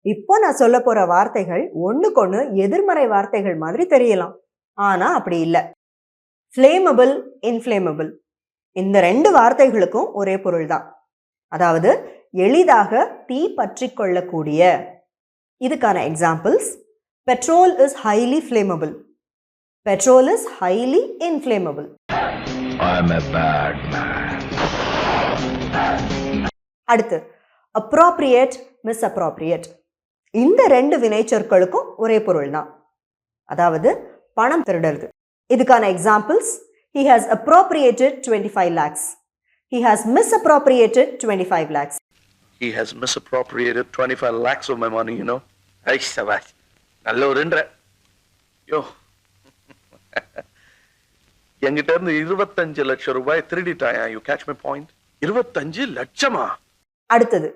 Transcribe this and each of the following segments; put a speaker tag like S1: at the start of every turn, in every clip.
S1: இப்போ நான் சொல்ல போற வார்த்தைகள் ஒண்ணுக்கொண்ணு எதிர்மறை வார்த்தைகள் மாதிரி தெரியலாம், ஆனா அப்படி இல்லை. ஃப்ளேமபிள், இன்ஃப்ளேமபிள் இந்த ரெண்டு வார்த்தைகளுக்கும் ஒரே பொருள் தான். அதாவது எளிதாக தீ பற்றி கொள்ளக்கூடிய. இதுக்கான examples: petrol is highly flammable, petrol is highly inflammable. அடுத்து appropriate, misappropriate இந்த ரெண்டு வினைச்சொற்களுக்கும் ஒரே பொருள் தான். அதாவது பணம் திருடுறது. இதுக்கான examples: he has appropriated 25 lakhs, he has misappropriated 25 lakhs.
S2: He has misappropriated 25 lakhs of my money, you know. Ay savas நல்ல ஒருன்ற யோ என்கிட்ட இருந்து 25 லட்சம் ரூபாய் திருடிட்டாயா. You catch my point? 25 லட்சமா? அடுத்தது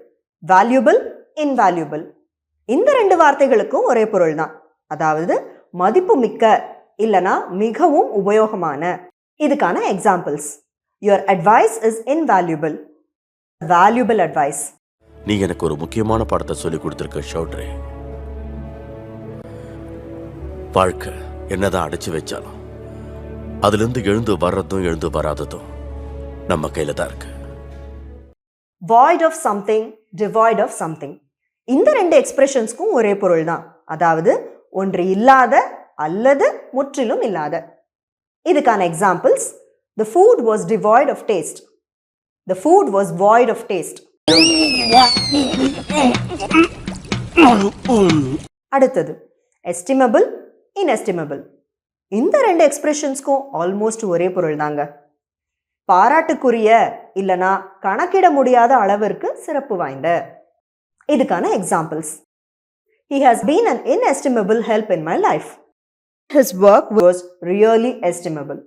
S2: valuable, invaluable இந்த ரெண்டு வார்த்தைகளுக்கும் ஒரே பொருள் தான். அதாவது மதிப்பு மிக்க இல்லனா மிகவும் உபயோகமான. இதுக்கான examples: your advice is invaluable, valuable advice.
S3: நீ எனக்கு ஒரு முக்கியமான பாடத்தை சொல்லி கொடுத்திருக்க ஷவுட்ரே. வாழ்க்கை என்னதான் அடைச்சு வச்சாலும் அதிலிருந்து எழுந்து வர்றதும் எழுந்து வராததும் நம்ம கையில தான் இருக்கு.
S1: void of something, devoid of something இந்த ரெண்டு எக்ஸ்பிரஷன்ஸ்க்கும் ஒரே பொருள் தான். அதாவது ஒன்று இல்லாத அல்லது முற்றிலும் இல்லாத. இதுக்கான examples: the food was devoid of taste, the food was void of taste. அடுத்தது estimable, inestimable இந்த ரெண்டு எக்ஸ்பிரஷன்ஸ்க்கும் ஆல்மோஸ்ட் ஒரே பொருள் தாங்க. பாராட்டுக்குரிய இல்லனா கணக்கிட முடியாத அளவிற்கு சிறப்பு வாய்ந்த. இதுக்கான examples: he has been an inestimable help in my life, his work was really estimable.